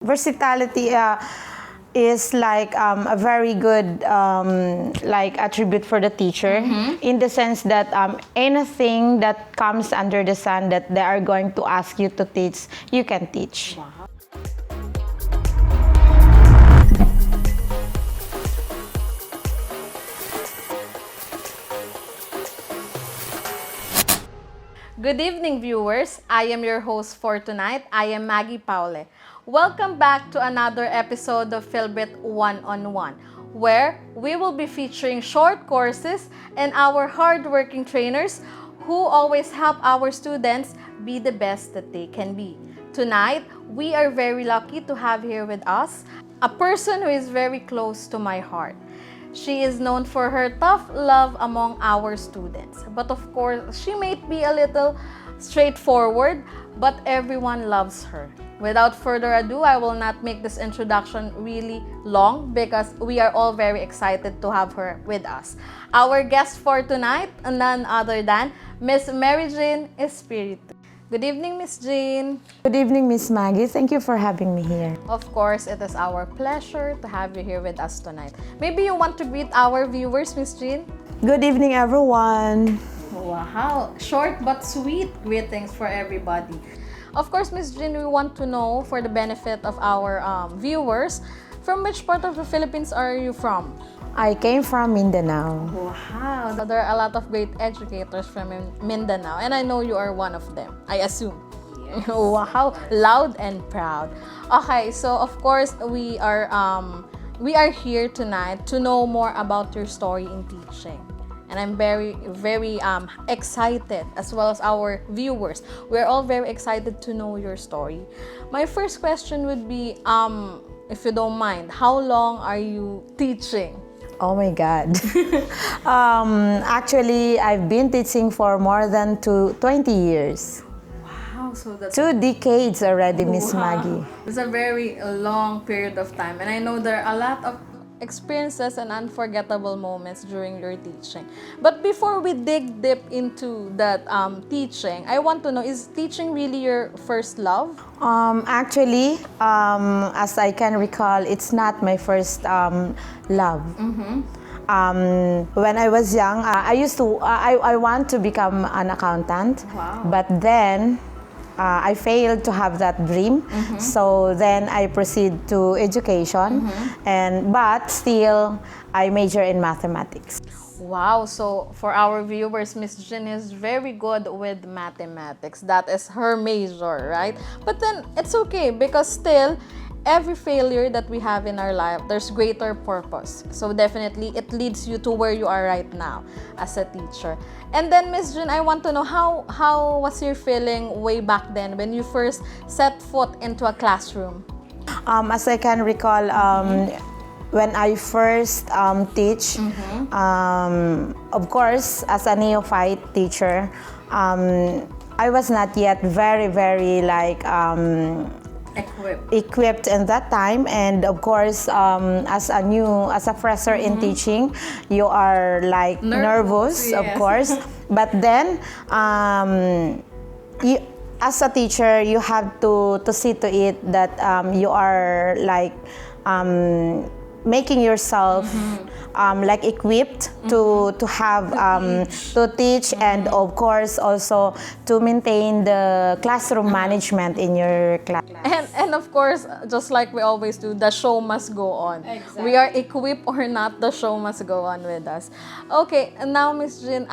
Versatility is like a very good like attribute for the teacher, in the sense that anything that comes under the sun that they are going to ask you to teach, you can teach. Wow. Good evening, viewers. I am your host for tonight. I am Maggie Paule. Welcome back to another episode of FilBrit1on1, where we will be featuring short courses and our hardworking trainers who always help our students be the best that they can be. Tonight, we are very lucky to have here with us a person who is very close to my heart. She is known for her tough love among our students. But of course, she may be a little straightforward, but everyone loves her. Without further ado, I will not make this introduction really long because we are all very excited to have her with us. Our guest for tonight, none other than Miss Mary Jane Espiritu. Good evening, Miss Jane. Good evening, Miss Maggie. Thank you for having me here. Of course, it is our pleasure to have you here with us tonight. Maybe you want to greet our viewers, Miss Jane? Good evening, everyone. Wow, short but sweet greetings for everybody. Of course, Miss Jane, we want to know, for the benefit of our viewers, from which part of the Philippines are you from? I came from Mindanao. Wow, there are a lot of great educators from Mindanao, and I know you are one of them, I assume. Yes. Wow, loud and proud. Okay, so of course we are here tonight to know more about your story in teaching. And I'm very excited, as well as our viewers. We're all very excited to know your story. My first question would be, if you don't mind, how long are you teaching? Oh my God. Actually, I've been teaching for more than 20 years. Wow, so that's 2 decades already, Miss Maggie. It's a very long period of time. And I know there are a lot of experiences and unforgettable moments during your teaching. But before we dig deep into that teaching, I want to know, is teaching really your first love? Actually, as I can recall, it's not my first love. When I was young, I want to become an accountant. Wow. But then I failed to have that dream. So then I proceed to education, but still I major in mathematics. Wow, so for our viewers, Miss Jin is very good with mathematics. That is her major, right? But then it's okay, because still, every failure that we have in our life, there's greater purpose. So definitely, it leads you to where you are right now as a teacher. And then, Miss Jin, I want to know, how was your feeling way back then when you first set foot into a classroom? As I can recall, when I first teach, of course, as a neophyte teacher, I was not yet very like equipped in that time. And of course, as a fresher in teaching, you are like nervous, yes. of course. But then, as a teacher, you have to see to it that you are like making yourself like equipped to have to teach, and of course also to maintain the classroom management in your class. And of course, just like we always do, the show must go on. Exactly. We are equipped or not, the show must go on with us. Okay, and now Miss Jin,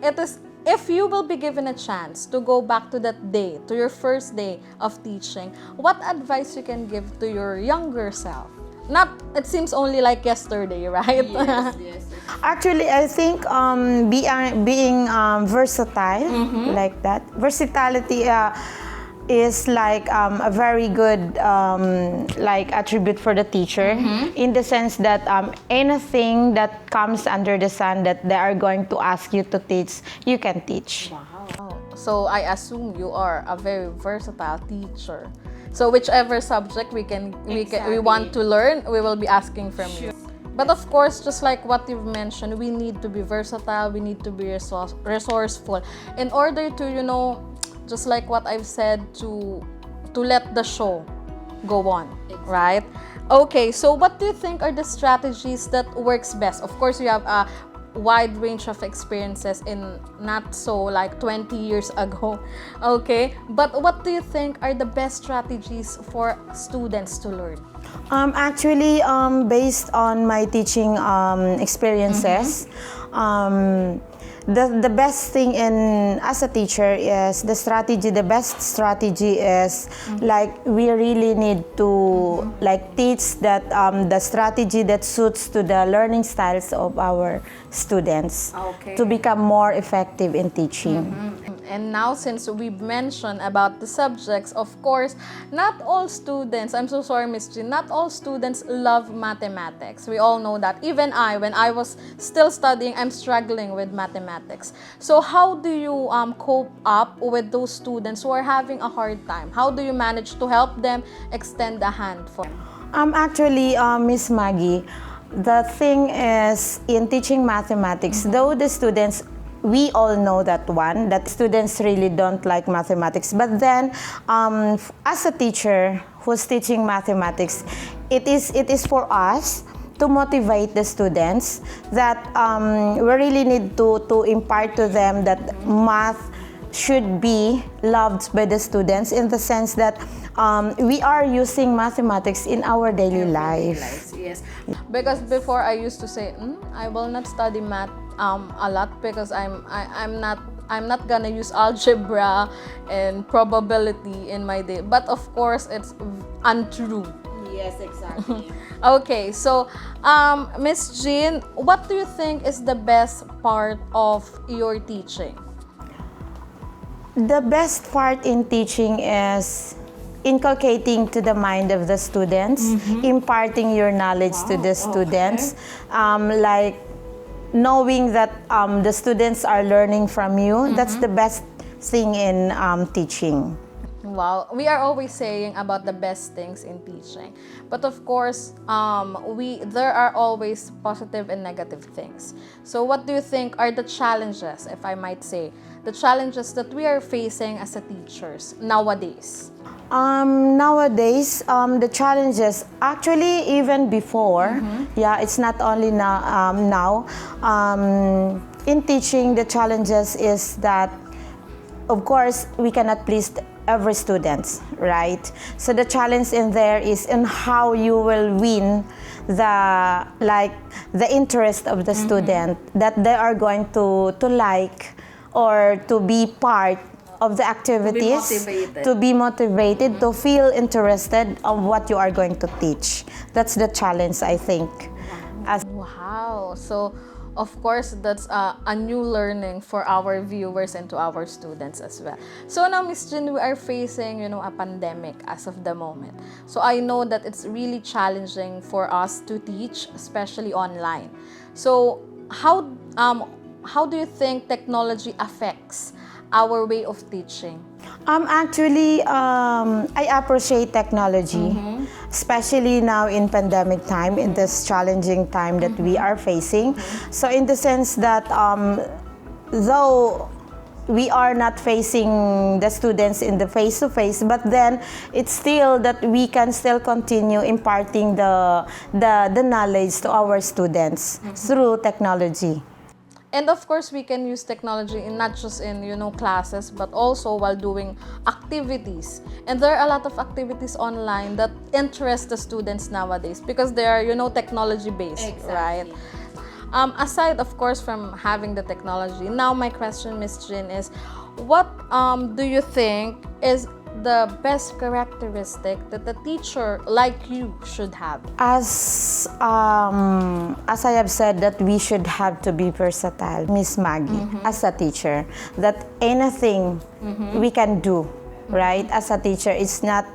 it is, if you will be given a chance to go back to that day, to your first day of teaching, what advice you can give to your younger self? Not, it seems only like yesterday, right? Yes. Actually, I think being versatile, like that. Versatility is like a very good like attribute for the teacher, in the sense that anything that comes under the sun that they are going to ask you to teach, you can teach. Wow. So I assume you are a very versatile teacher. So whichever subject we want to learn, we will be asking from you. But of course, just like what you've mentioned, we need to be versatile, we need to be resourceful in order to, just like what I've said, to let the show go on, right? Okay, so what do you think are the strategies that works best? Of course, you have a wide range of experiences in not so like 20 years ago. Okay, but what do you think are the best strategies for students to learn? Actually, based on my teaching experiences, the best thing in as a teacher is the strategy. The best strategy is like we really need to like teach that the strategy that suits to the learning styles of our students to become more effective in teaching. And now, since we've mentioned about the subjects, of course, not all students, I'm so sorry, Miss Jean, not all students love mathematics. We all know that. Even I, when I was still studying, I'm struggling with mathematics. So how do you cope up with those students who are having a hard time? How do you manage to help them extend a hand for them? Actually, Miss Maggie, the thing is in teaching mathematics, though the students, we all know that students really don't like mathematics. But then, as a teacher who's teaching mathematics, it is for us to motivate the students that we really need to impart to them that math should be loved by the students in the sense that we are using mathematics in our daily life. Yes, because before I used to say, I will not study math a lot because I'm not gonna use algebra and probability in my day. But of course, it's untrue. Yes, exactly. Okay, so Miss Jean, what do you think is the best part of your teaching? The best part in teaching is inculcating to the mind of the students, imparting your knowledge to the students, like knowing that the students are learning from you. That's the best thing in teaching. Wow, we are always saying about the best things in teaching, but of course, there are always positive and negative things. So, what do you think are the challenges, if I might say, the challenges that we are facing as a teachers nowadays? Nowadays, the challenges, actually even before, it's not only now. In teaching, the challenges is that, of course, we cannot please every student, right? So the challenge in there is in how you will win the interest of the student, that they are going to like or to be part of the activities, to be motivated, to feel interested of what you are going to teach. That's the challenge, I think. Wow. So, of course, that's a new learning for our viewers and to our students as well. So now, Miss Jean, we are facing, a pandemic as of the moment. So I know that it's really challenging for us to teach, especially online. So how do you think technology affects our way of teaching? Actually, I appreciate technology, especially now in pandemic time, in this challenging time that we are facing. So in the sense that though we are not facing the students in the face-to-face, but then it's still that we can still continue imparting the knowledge to our students through technology. And of course, we can use technology not just in, classes, but also while doing activities. And there are a lot of activities online that interest the students nowadays because they are, technology-based, right? Aside, of course, from having the technology, now my question, Ms. Jean, is what do you think is the best characteristic that a teacher like you should have? As I have said, that we should have to be versatile, Miss Maggie, as a teacher, that anything we can do. Right? As a teacher, it's not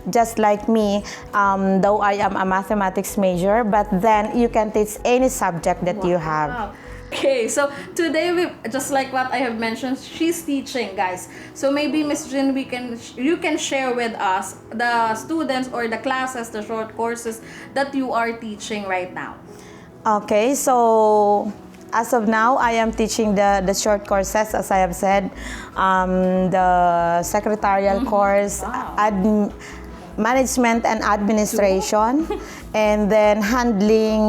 just like me, though I am a mathematics major, but then you can teach any subject that you have. Okay, so today just like what I have mentioned, she's teaching, guys. So maybe Miss Jean, you can share with us the students or the classes, the short courses that you are teaching right now. Okay, so as of now, I am teaching the short courses, as I have said, the secretarial course, management and administration, and then handling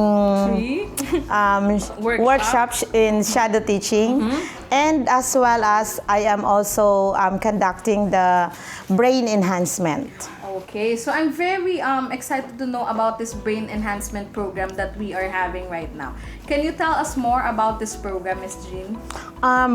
workshops in shadow teaching, and as well as I am also conducting the brain enhancement. Okay, so I'm very excited to know about this brain enhancement program that we are having right now. Can you tell us more about this program, Ms. Jean?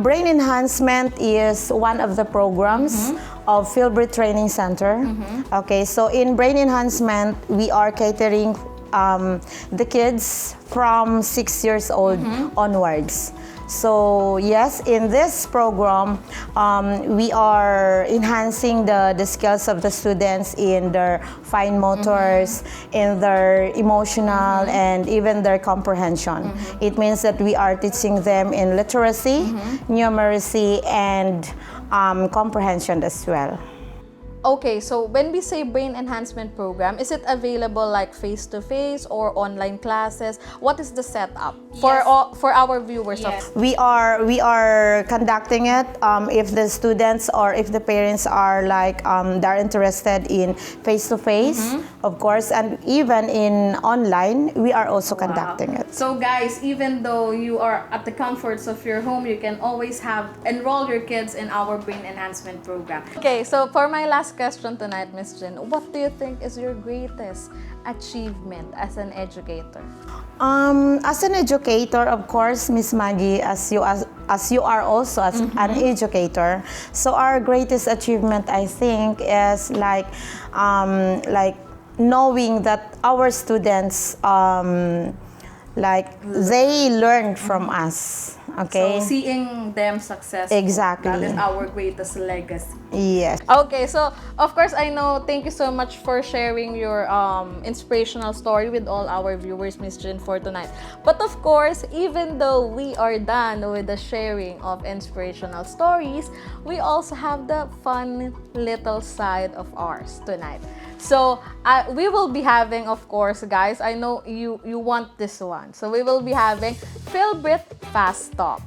Brain enhancement is one of the programs of Filbrit Training Center. Okay, so in brain enhancement, we are catering the kids from 6 years old onwards. So yes, in this program, we are enhancing the skills of the students in their fine motors, in their emotional, and even their comprehension. It means that we are teaching them in literacy, numeracy, and comprehension as well. Okay, so when we say brain enhancement program, is it available like face-to-face or online classes? What is the setup for our viewers? Yes. We are conducting it if the students or if the parents are like they're interested in face-to-face, of course, and even in online, we are also conducting it. So guys, even though you are at the comforts of your home, you can always enroll your kids in our brain enhancement program. Okay, so for my last question tonight, Ms. Jin, what do you think is your greatest achievement as an educator? As an educator, of course, Miss Maggie, as you are also as an educator, so our greatest achievement, I think, is like knowing that our students they learned from us. Okay. So seeing them successful. Exactly. That is our greatest legacy. Yes. Okay, so of course I know. Thank you so much for sharing your inspirational story with all our viewers, Miss Jin, for tonight. But of course, even though we are done with the sharing of inspirational stories, we also have the fun little side of ours tonight. So we will be having, of course, guys, I know you want this one. So we will be having Filbrit Fast Talk.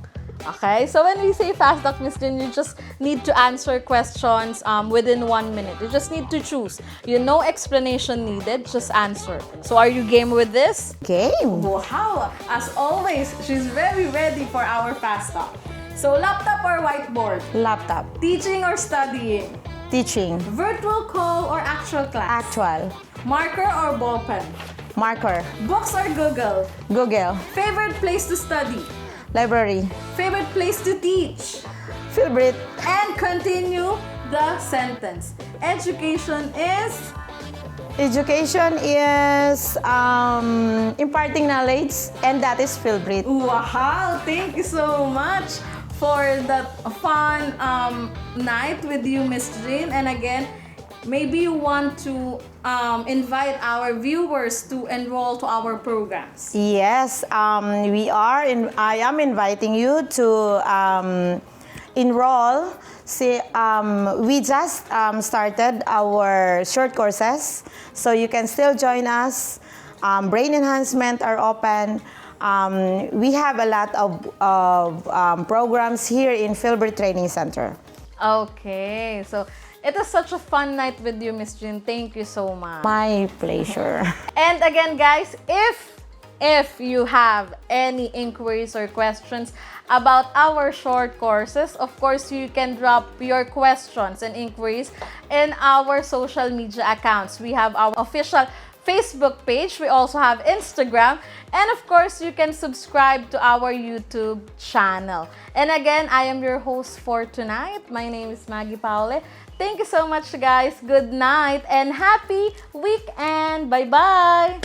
Okay, so when we say Fast Talk, Ms. Jin, you just need to answer questions within 1 minute. You just need to choose. No explanation needed, just answer. So are you game with this? Game. Wow! As always, she's very ready for our Fast Talk. So laptop or whiteboard? Laptop. Teaching or studying? Teaching. Virtual call or actual class? Actual. Marker or ballpen? Marker. Books or Google? Google. Favorite place to study? Library. Favorite place to teach? Filbrit. And continue the sentence. Education is? Education is imparting knowledge, and that is Filbrit. Wow! Thank you so much for that fun night with you, Miss Jane. And again, maybe you want to invite our viewers to enroll to our programs. Yes, I am inviting you to enroll. See, we just started our short courses, so you can still join us. Brain enhancement are open. We have a lot of programs here in Filbrit Training Center. Okay, so it was such a fun night with you, Miss Jin. Thank you so much. My pleasure. And again, guys, if you have any inquiries or questions about our short courses, of course, you can drop your questions and inquiries in our social media accounts. We have our official Facebook page. We also have Instagram. And of course, you can subscribe to our YouTube channel. And again, I am your host for tonight. My name is Maggie Paule. Thank you so much, guys. Good night and happy weekend. Bye-bye.